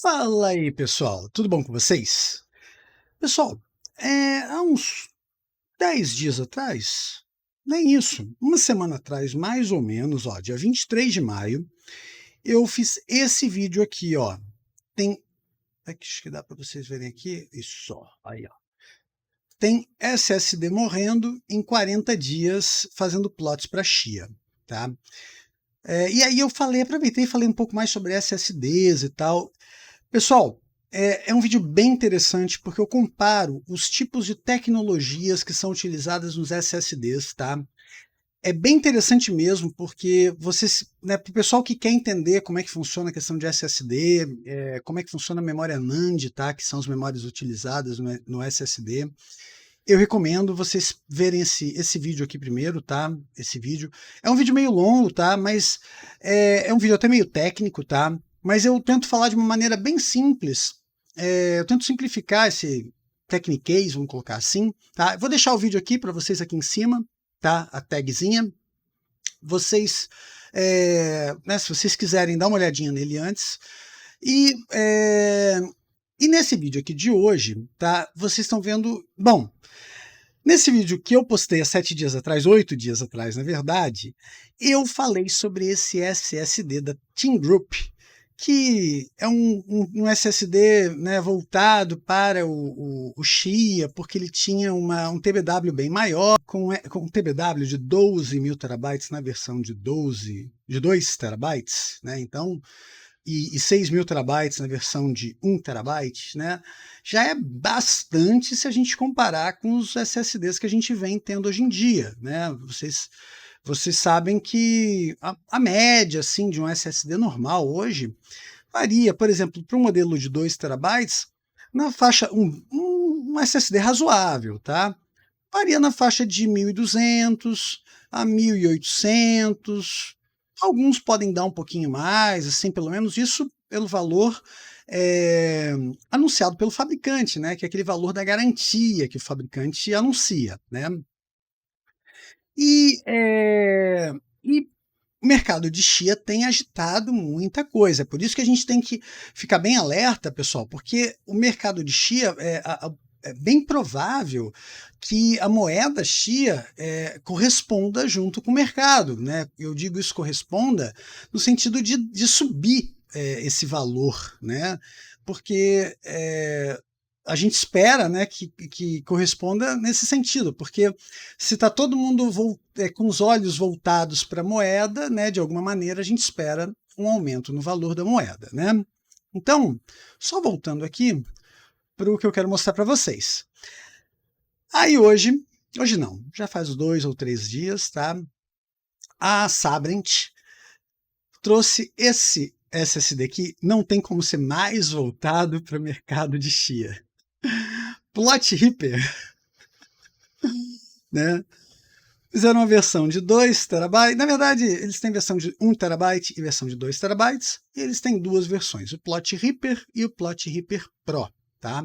Fala aí, pessoal, tudo bom com vocês? Pessoal, há uns 10 dias atrás, nem isso, uma semana atrás, mais ou menos, ó, dia 23 de maio, eu fiz esse vídeo aqui, ó. Tem, acho que dá para vocês verem aqui, isso, ó, aí, ó. Tem SSD morrendo em 40 dias fazendo plots para Chia, tá? E aí eu aproveitei e falei um pouco mais sobre SSDs e tal. Pessoal, é um vídeo bem interessante porque eu comparo os tipos de tecnologias que são utilizadas nos SSDs, tá? É bem interessante mesmo porque vocês, né, para o pessoal que quer entender como é que funciona a questão de SSD, como é que funciona a memória NAND, tá? Que são as memórias utilizadas no SSD. Eu recomendo vocês verem esse vídeo aqui primeiro, tá? Esse vídeo. É um vídeo meio longo, tá? Mas é um vídeo até meio técnico, tá? Mas eu tento falar de uma maneira bem simples. Eu tento simplificar esse Techniquez, vamos colocar assim, tá? Eu vou deixar o vídeo aqui para vocês aqui em cima, tá? A tagzinha. Vocês, né, se vocês quiserem dar uma olhadinha nele antes. E nesse vídeo aqui de hoje, tá? Vocês estão vendo... Bom, nesse vídeo que eu postei há 7 dias atrás, 8 dias atrás, na verdade, eu falei sobre esse SSD da Team Group, que é um SSD, né, voltado para o Chia, porque ele tinha um TBW bem maior, com um TBW de 12.000 terabytes na versão de 2 terabytes, né? Então, e 6.000 terabytes na versão de 1 terabyte, né? Já é bastante se a gente comparar com os SSDs que a gente vem tendo hoje em dia, né? Vocês sabem que a média assim, de um SSD normal hoje varia, por exemplo, para um modelo de 2 terabytes, na faixa, um SSD razoável, tá? Varia na faixa de 1.200 a 1.800. Alguns podem dar um pouquinho mais, assim, pelo menos isso pelo valor anunciado pelo fabricante, né? Que é aquele valor da garantia que o fabricante anuncia, né? E o mercado de Chia tem agitado muita coisa. Por isso que a gente tem que ficar bem alerta, pessoal, porque o mercado de Chia é bem provável que a moeda Chia corresponda junto com o mercado, né? Eu digo isso corresponda no sentido de subir esse valor, né? Porque a gente espera, né, que corresponda nesse sentido, porque se está todo mundo com os olhos voltados para a moeda, né, de alguma maneira a gente espera um aumento no valor da moeda, né? Então, só voltando aqui para o que eu quero mostrar para vocês. Aí hoje não, já faz 2 ou 3 dias, tá? A Sabrent trouxe esse SSD que não tem como ser mais voltado para o mercado de Chia. Plot Reaper, né? Fizeram uma versão de 2 terabytes. Na verdade, eles têm versão de 1 terabyte e versão de 2 terabytes. E eles têm duas versões, o Plot Reaper e o Plot Reaper Pro, tá?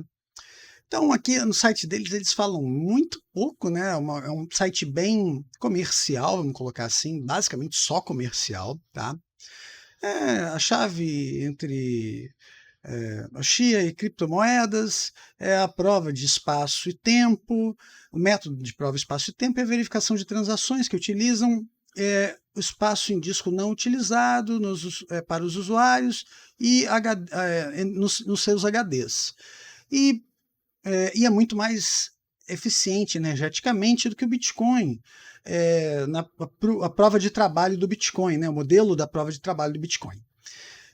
Então, aqui no site deles, eles falam muito pouco, né? É um site bem comercial, vamos colocar assim, basicamente só comercial, tá? A chave entre a Chia e criptomoedas, a prova de espaço e tempo, o método de prova, espaço e tempo é a verificação de transações que utilizam o espaço em disco não utilizado para os usuários e nos seus HDs. E é muito mais eficiente energeticamente do que o Bitcoin, a prova de trabalho do Bitcoin, né, o modelo da prova de trabalho do Bitcoin.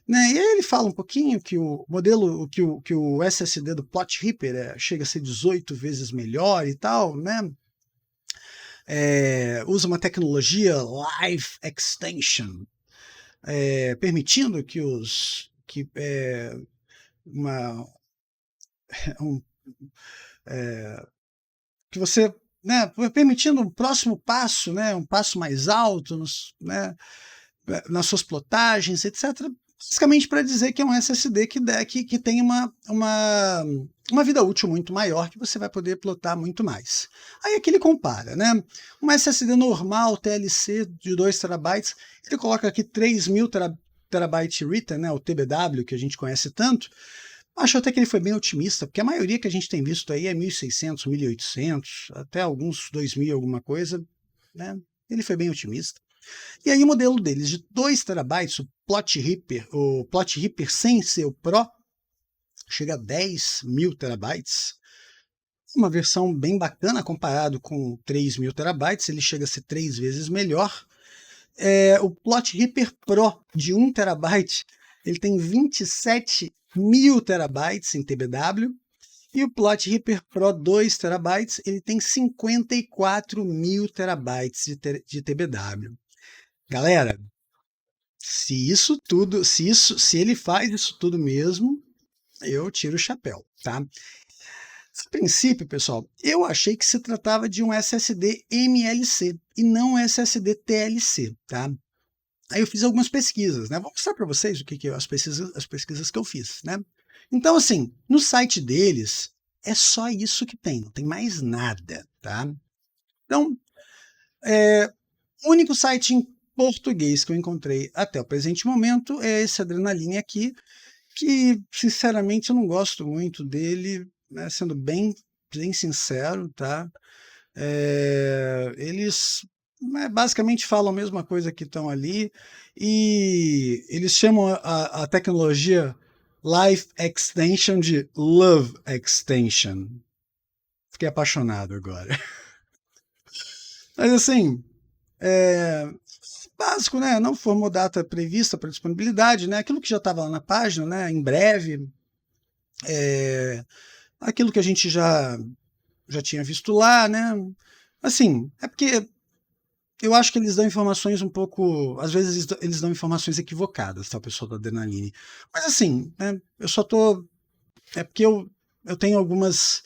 Né? E aí ele fala um pouquinho que o modelo, que o SSD do Plot Reaper chega a ser 18 vezes melhor e tal, né? Usa uma tecnologia Life Extension, permitindo que que você, né, permitindo um próximo passo, né, um passo mais alto, né, nas suas plotagens, etc. Basicamente para dizer que é um SSD que tem uma vida útil muito maior, que você vai poder plotar muito mais. Aí aqui ele compara, né? Um SSD normal, TLC de 2 terabytes, ele coloca aqui 3.000 terabyte written, né, o TBW, que a gente conhece tanto, acho até que ele foi bem otimista, porque a maioria que a gente tem visto aí é 1.600, 1.800, até alguns 2.000 alguma coisa, né? Ele foi bem otimista. E aí o modelo deles de 2 terabytes, o Plot Reaper sem ser o Pro, chega a 10.000 terabytes. Uma versão bem bacana comparado com 3.000 terabytes, ele chega a ser 3 vezes melhor. O Plot Reaper Pro de 1 terabyte, ele tem 27.000 terabytes em TBW, e o Plot Reaper Pro 2 terabytes, ele tem 54.000 terabytes de TBW. Galera, se ele faz isso tudo mesmo, eu tiro o chapéu, tá? A princípio, pessoal, eu achei que se tratava de um SSD MLC e não SSD TLC, tá? Aí eu fiz algumas pesquisas, né? Vou mostrar para vocês o que as pesquisas que eu fiz, né? Então, assim, no site deles é só isso que tem, não tem mais nada, tá? Então, o único site em português que eu encontrei até o presente momento é esse Adrenaline aqui, que, sinceramente, eu não gosto muito dele, né, sendo bem sincero, tá? Eles basicamente falam a mesma coisa que estão ali, e eles chamam a tecnologia Life Extension de Love Extension. Fiquei apaixonado agora. Mas assim, básico, né? Não formou data prevista para disponibilidade, né? Aquilo que já estava lá na página, né? Em breve, aquilo que a gente já tinha visto lá, né? Assim, é porque eu acho que eles dão informações um pouco, às vezes eles dão informações equivocadas, tá, o pessoal da Adrenaline. Mas assim, né? Eu só tô, é porque eu tenho algumas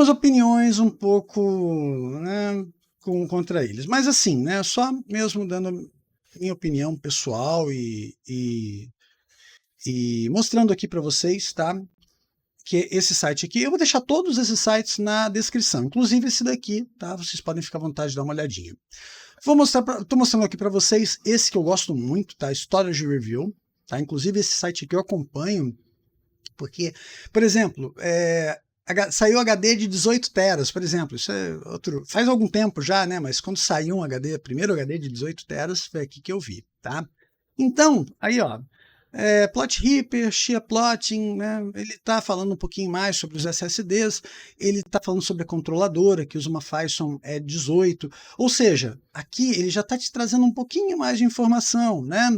opiniões um pouco, né, contra eles. Mas assim, né? Só mesmo dando minha opinião pessoal e mostrando aqui para vocês, tá? Que esse site aqui, eu vou deixar todos esses sites na descrição, inclusive esse daqui, tá? Vocês podem ficar à vontade de dar uma olhadinha. Tô mostrando aqui para vocês esse que eu gosto muito, tá? Storage Review, tá? Inclusive esse site aqui eu acompanho, porque, por exemplo, saiu HD de 18 teras, por exemplo, isso é outro, faz algum tempo já, né? Mas quando saiu um HD, primeiro HD de 18 teras, foi aqui que eu vi, tá? Então, aí ó, Plot Reaper, Shia Plotting, né? Ele está falando um pouquinho mais sobre os SSDs, ele está falando sobre a controladora, que usa uma Phison 18, ou seja, aqui ele já está te trazendo um pouquinho mais de informação, né?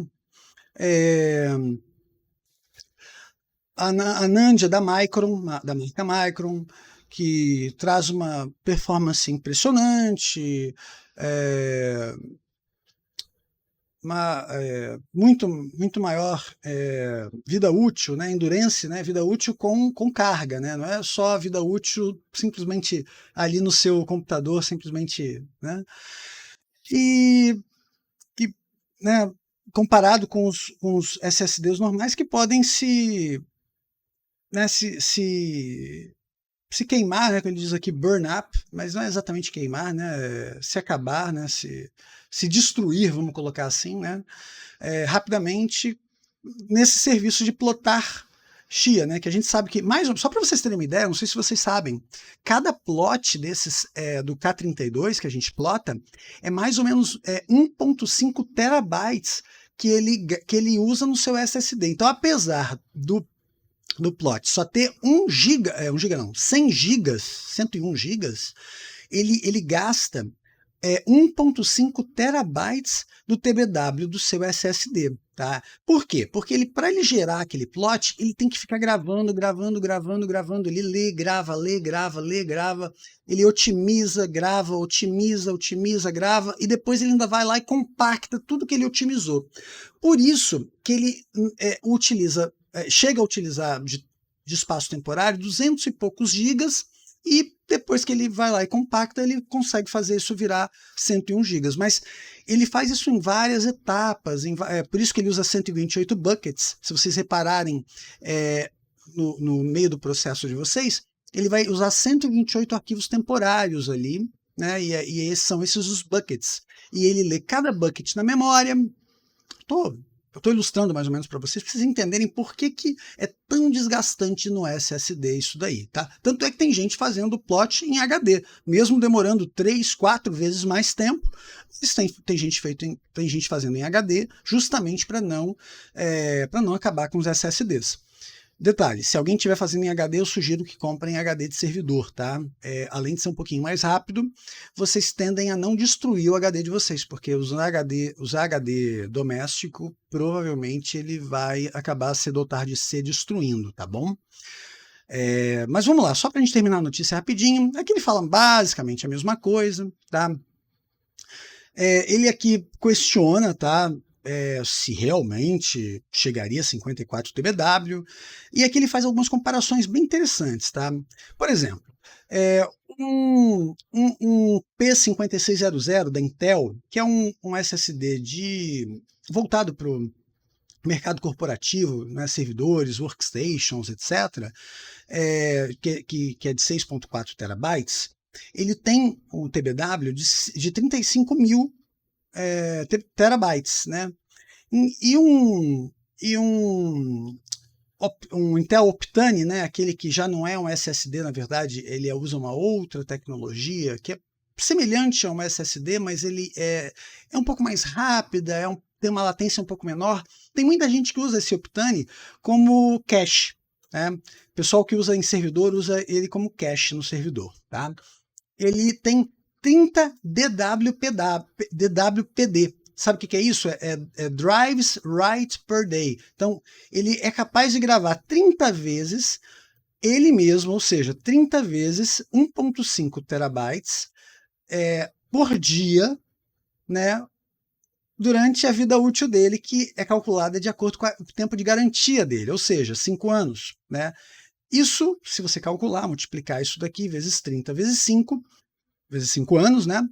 A Nandia da Micron, da marca Micron, que traz uma performance impressionante, muito maior vida útil, né, endurance, né, vida útil com carga, né, não é só vida útil simplesmente ali no seu computador, simplesmente, né, e né, comparado com os SSDs normais que podem né, se queimar, né, que ele diz aqui burn up, mas não é exatamente queimar, né, se acabar, né, se destruir, vamos colocar assim, né, rapidamente nesse serviço de plotar Shia, né, que a gente sabe que, só para vocês terem uma ideia, não sei se vocês sabem, cada plot desses do K32 que a gente plota é mais ou menos 1.5 terabytes que ele usa no seu SSD. Então, apesar do plot só ter 100 gigas, 101 gigas, ele gasta 1.5 terabytes do TBW do seu SSD, tá? Por quê? Porque para ele gerar aquele plot, ele tem que ficar gravando, ele lê, grava, ele otimiza, grava, otimiza, grava, e depois ele ainda vai lá e compacta tudo que ele otimizou. Por isso que ele chega a utilizar de espaço temporário 200 e poucos gigas, e depois que ele vai lá e compacta, ele consegue fazer isso virar 101 gigas. Mas ele faz isso em várias etapas, por isso que ele usa 128 buckets. Se vocês repararem no meio do processo de vocês, ele vai usar 128 arquivos temporários ali, né? São esses os buckets. E ele lê cada bucket na memória. eu estou ilustrando mais ou menos para vocês entenderem por que é tão desgastante no SSD isso daí, tá? Tanto é que tem gente fazendo plot em HD, mesmo demorando 3, 4 vezes mais tempo, tem gente fazendo em HD justamente para não acabar com os SSDs. Detalhe, se alguém estiver fazendo em HD, eu sugiro que comprem HD de servidor, tá? Além de ser um pouquinho mais rápido, vocês tendem a não destruir o HD de vocês, porque usar HD doméstico, provavelmente ele vai acabar cedo ou tarde se destruindo, tá bom? Mas vamos lá, só para a gente terminar a notícia rapidinho. Aqui ele fala basicamente a mesma coisa, tá? Ele aqui questiona, tá? Se realmente chegaria a 54 TBW, e aqui ele faz algumas comparações bem interessantes, tá? Por exemplo, um P5600 da Intel, que é um SSD voltado para o mercado corporativo, né, servidores, workstations, etc., que é de 6.4 terabytes, ele tem um TBW de 35 mil terabytes, né? E um Intel Optane, né? Aquele que já não é um SSD, na verdade, ele usa uma outra tecnologia que é semelhante a um SSD, mas ele é um pouco mais rápida, tem uma latência um pouco menor. Tem muita gente que usa esse Optane como cache, né? O pessoal que usa em servidor usa ele como cache no servidor, tá? Ele tem 30 DWPD. Sabe o que é isso? É drives write per day. Então, ele é capaz de gravar 30 vezes ele mesmo, ou seja, 30 vezes 1.5 terabytes por dia, né, durante a vida útil dele, que é calculada de acordo com o tempo de garantia dele, ou seja, 5 anos. Né? Isso, se você calcular, multiplicar isso daqui vezes 30 vezes 5 anos, né?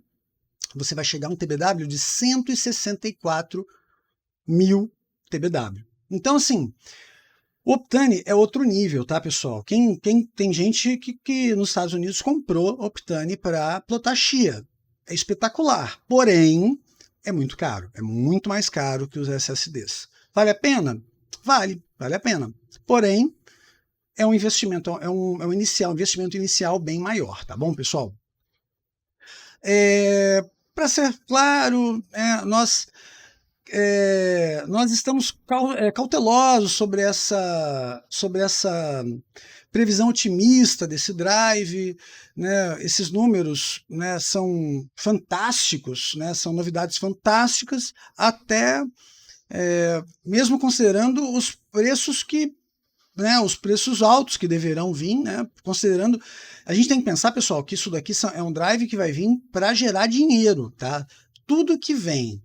Você vai chegar a um TBW de 164 mil TBW. Então, assim, o Optane é outro nível, tá, pessoal? Tem gente que nos Estados Unidos comprou Optane para plotar chia. É espetacular, porém, é muito caro. É muito mais caro que os SSDs. Vale a pena? Vale a pena. Porém, é um investimento, um investimento inicial bem maior, tá bom, pessoal? Para ser claro, nós estamos cautelosos sobre essa previsão otimista desse drive, né? Esses números, né, são fantásticos, né? São novidades fantásticas, até mesmo considerando os preços os preços altos que deverão vir, né? Considerando, a gente tem que pensar, pessoal, que isso daqui é um drive que vai vir para gerar dinheiro, tá? Tudo que vem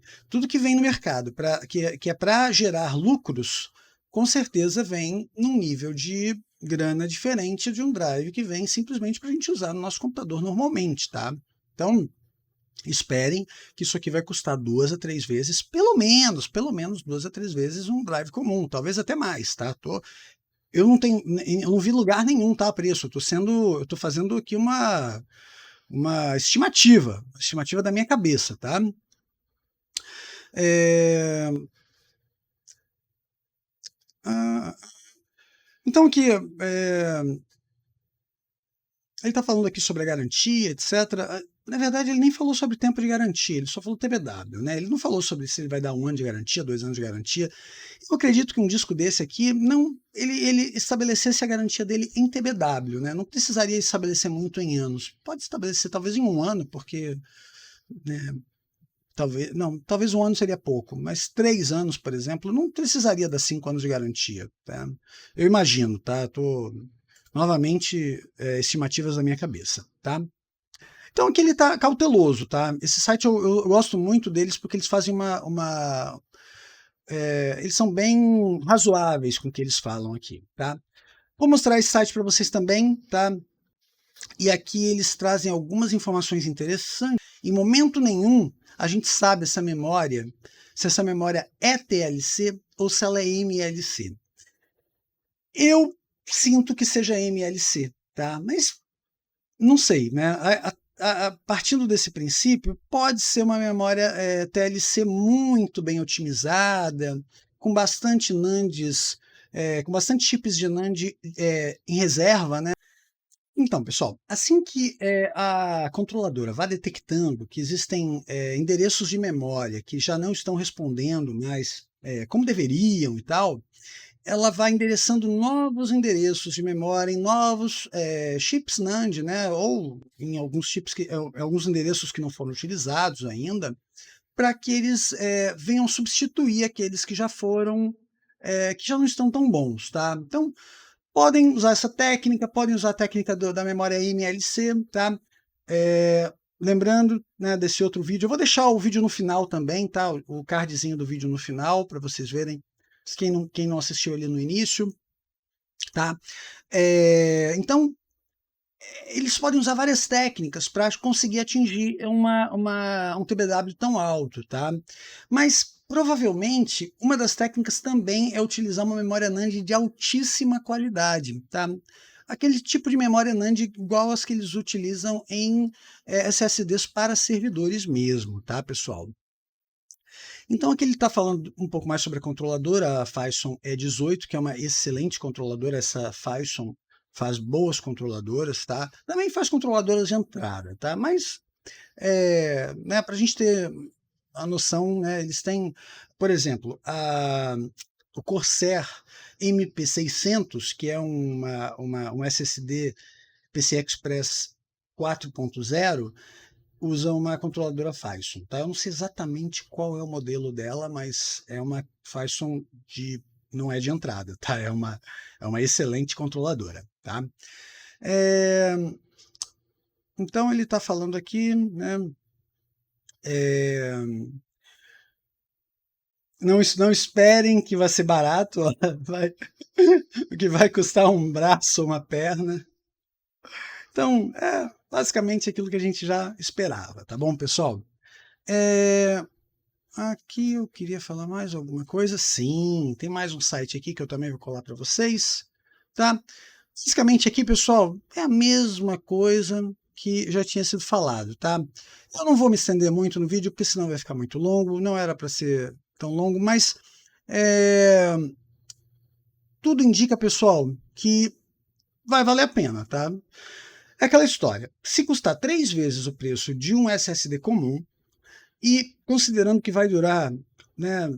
no mercado, que é para gerar lucros, com certeza vem num nível de grana diferente de um drive que vem simplesmente para a gente usar no nosso computador normalmente, tá? Então, esperem que isso aqui vai custar 2 a 3 vezes, pelo menos 2 a 3 vezes um drive comum, talvez até mais, tá? Eu não vi lugar nenhum, tá, preço. Eu tô fazendo aqui uma estimativa da minha cabeça, tá? Então aqui, ele está falando aqui sobre a garantia, etc. Na verdade, ele nem falou sobre tempo de garantia, ele só falou TBW, né? Ele não falou sobre se ele vai dar 1 ano de garantia, 2 anos de garantia. Eu acredito que um disco desse aqui, ele estabelecesse a garantia dele em TBW, né? Não precisaria estabelecer muito em anos. Pode estabelecer talvez em 1 ano, porque, né, talvez 1 ano seria pouco, mas 3 anos, por exemplo, não precisaria dar 5 anos de garantia. Tá? Eu imagino, tá? Tô novamente estimativas da minha cabeça, tá? Então aqui ele está cauteloso, tá? Esse site eu gosto muito deles porque eles fazem eles são bem razoáveis com o que eles falam aqui, tá? Vou mostrar esse site para vocês também, tá? E aqui eles trazem algumas informações interessantes. Em momento nenhum a gente sabe se essa memória é TLC ou se ela é MLC. Eu sinto que seja MLC, tá? Mas não sei, né? Partindo desse princípio, pode ser uma memória TLC muito bem otimizada, com bastante NANDs, com bastante chips de NAND em reserva, né? Então, pessoal, assim que a controladora vá detectando que existem endereços de memória que já não estão respondendo mais como deveriam e tal, ela vai endereçando novos endereços de memória em novos chips NAND, né? Ou em alguns chips alguns endereços que não foram utilizados ainda, para que eles venham substituir aqueles que já foram, que já não estão tão bons, tá? Então, podem usar essa técnica, podem usar a técnica da memória MLC, tá? Lembrando, né, desse outro vídeo, eu vou deixar o vídeo no final também, tá? O cardzinho do vídeo no final, para vocês verem, quem não assistiu ali no início, tá? Então, eles podem usar várias técnicas para conseguir atingir um TBW tão alto, tá? Mas provavelmente uma das técnicas também é utilizar uma memória NAND de altíssima qualidade, tá? Aquele tipo de memória NAND igual as que eles utilizam em SSDs para servidores mesmo, tá, pessoal? Então aqui ele está falando um pouco mais sobre a controladora, a Phison E18, que é uma excelente controladora. Essa Phison faz boas controladoras, tá? Também faz controladoras de entrada, tá? Mas, né, para a gente ter a noção, né, eles têm, por exemplo, o Corsair MP600, que é um SSD PCI Express 4.0, usa uma controladora Phison, tá? Eu não sei exatamente qual é o modelo dela, mas é uma Phison não é de entrada, tá? É uma excelente controladora, tá? Então ele está falando aqui, né? Não esperem que vai ser barato, ó, que vai custar um braço ou uma perna. Então, basicamente aquilo que a gente já esperava, tá bom, pessoal? Aqui eu queria falar mais alguma coisa. Sim, tem mais um site aqui que eu também vou colar para vocês, tá? Basicamente aqui, pessoal, é a mesma coisa que já tinha sido falado, tá? Eu não vou me estender muito no vídeo, porque senão vai ficar muito longo. Não era para ser tão longo, mas tudo indica, pessoal, que vai valer a pena, tá? É aquela história. Se custar 3 vezes o preço de um SSD comum, e considerando que vai durar, né,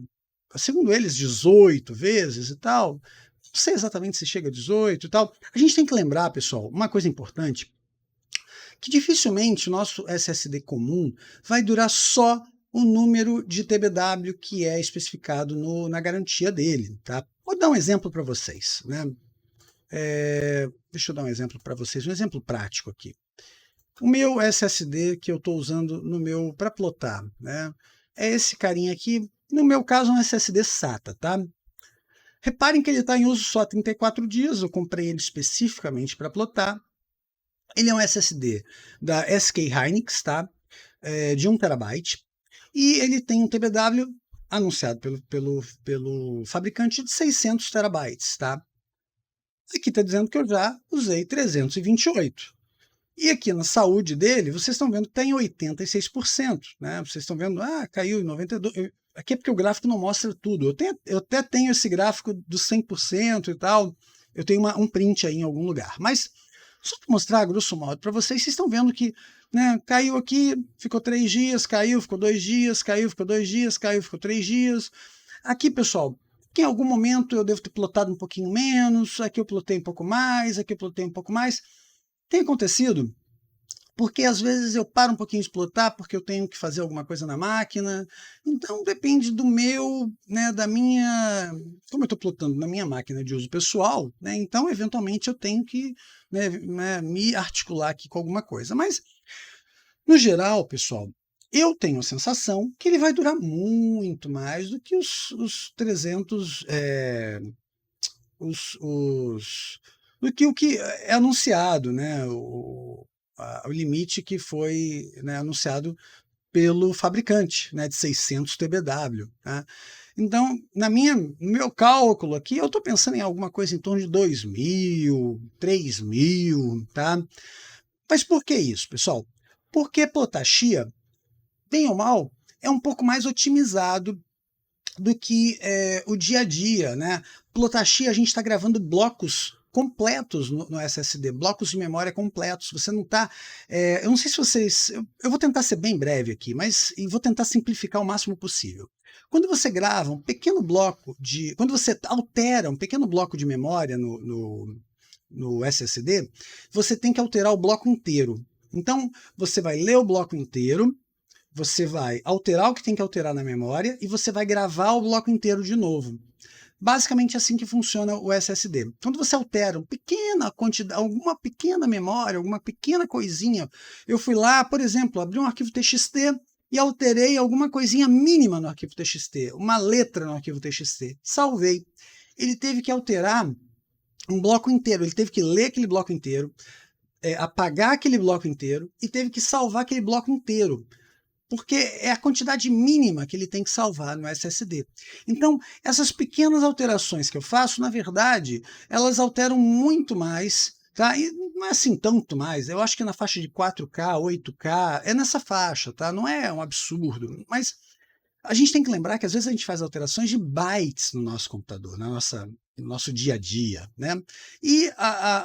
segundo eles, 18 vezes e tal, não sei exatamente se chega a 18 e tal. A gente tem que lembrar, pessoal, uma coisa importante, que dificilmente o nosso SSD comum vai durar só o número de TBW que é especificado na garantia dele, tá? Vou dar um exemplo para vocês, né? Deixa eu dar um exemplo para vocês, um exemplo prático aqui. O meu SSD que eu estou usando no meu para plotar, né? É esse carinha aqui. No meu caso, um SSD SATA, tá? Reparem que ele está em uso só há 34 dias. Eu comprei ele especificamente para plotar. Ele é um SSD da SK Hynix, tá? De 1 TB. E ele tem um TBW anunciado pelo fabricante de 600 TB, tá? Aqui está dizendo que eu já usei 328. E aqui na saúde dele, vocês estão vendo que está em 86%. Né? Vocês estão vendo, caiu em 92%. Aqui é porque o gráfico não mostra tudo. Eu até tenho esse gráfico dos 100% e tal. Eu tenho um print aí em algum lugar. Mas, só para mostrar, grosso modo, para vocês estão vendo que, né, caiu aqui, ficou 3 dias, caiu, ficou 2 dias, caiu, ficou 2 dias, caiu, ficou 3 dias. Aqui, pessoal, que em algum momento eu devo ter plotado um pouquinho menos, aqui eu plotei um pouco mais, aqui eu plotei um pouco mais. Tem acontecido porque às vezes eu paro um pouquinho de plotar porque eu tenho que fazer alguma coisa na máquina. Então depende do meu, né, da minha, como eu estou plotando na minha máquina de uso pessoal, né, então eventualmente eu tenho que, né, me articular aqui com alguma coisa. Mas no geral, pessoal, eu tenho a sensação que ele vai durar muito mais do que os 300, do que o que é anunciado, né? O limite que foi, né, anunciado pelo fabricante, né, de 600 TBW. Tá? Então, no meu cálculo aqui, eu estou pensando em alguma coisa em torno de 2.000, 3.000, tá? Mas por que isso, pessoal? Porque plotar chia, bem ou mal, é um pouco mais otimizado o dia a dia, né? Plotaxi, a gente está gravando blocos completos no SSD, blocos de memória completos. Você não está. Eu não sei se vocês. Eu vou tentar ser bem breve aqui, mas vou tentar simplificar o máximo possível. Quando você grava um pequeno bloco de. Quando você altera um pequeno bloco de memória no SSD, você tem que alterar o bloco inteiro. Então, você vai ler o bloco inteiro, você vai alterar o que tem que alterar na memória e você vai gravar o bloco inteiro de novo. Basicamente é assim que funciona o SSD. Quando você altera uma pequena quantidade, alguma pequena memória, alguma pequena coisinha, eu fui lá, por exemplo, abri um arquivo TXT e alterei alguma coisinha mínima no arquivo TXT, uma letra no arquivo TXT, salvei. Ele teve que alterar um bloco inteiro, ele teve que ler aquele bloco inteiro, apagar aquele bloco inteiro e teve que salvar aquele bloco inteiro, porque é a quantidade mínima que ele tem que salvar no SSD. Então, essas pequenas alterações que eu faço, na verdade, elas alteram muito mais, tá? E não é assim tanto mais, eu acho que na faixa de 4K, 8K, é nessa faixa, tá? Não é um absurdo, mas a gente tem que lembrar que às vezes a gente faz alterações de bytes no nosso computador, no nosso dia a dia, né? E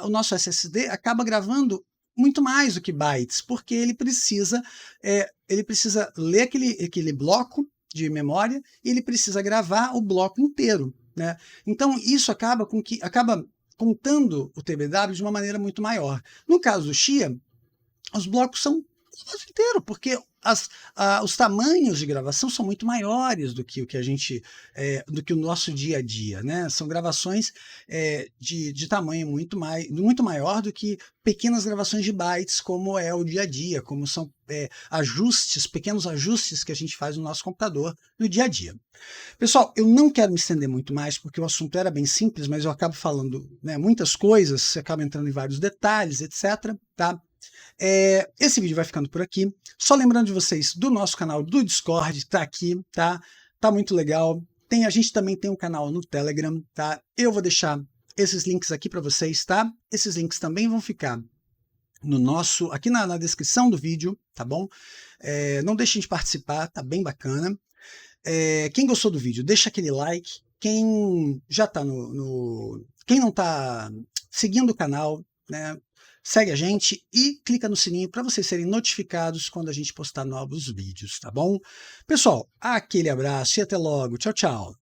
o nosso SSD acaba gravando muito mais do que bytes, porque ele precisa ler aquele bloco de memória e ele precisa gravar o bloco inteiro, né? Então isso acaba contando o TBW de uma maneira muito maior. No caso do Xia, os blocos são o inteiro, porque os tamanhos de gravação são muito maiores do que o que a gente, do que o nosso dia a dia, né? São gravações de tamanho muito maior do que pequenas gravações de bytes, como é o dia a dia, como são pequenos ajustes que a gente faz no nosso computador no dia a dia. Pessoal, eu não quero me estender muito mais, porque o assunto era bem simples, mas eu acabo falando, né, muitas coisas, você acaba entrando em vários detalhes, etc. Tá? Esse vídeo vai ficando por aqui. Só lembrando de vocês do nosso canal do Discord, tá aqui, tá? Tá muito legal. A gente também tem um canal no Telegram, tá? Eu vou deixar esses links aqui para vocês, tá? Esses links também vão ficar aqui na descrição do vídeo, tá bom? Não deixem de participar, tá bem bacana. Quem gostou do vídeo, deixa aquele like. Quem já tá quem não tá seguindo o canal, né? Segue a gente e clica no sininho para vocês serem notificados quando a gente postar novos vídeos, tá bom? Pessoal, aquele abraço e até logo. Tchau, tchau.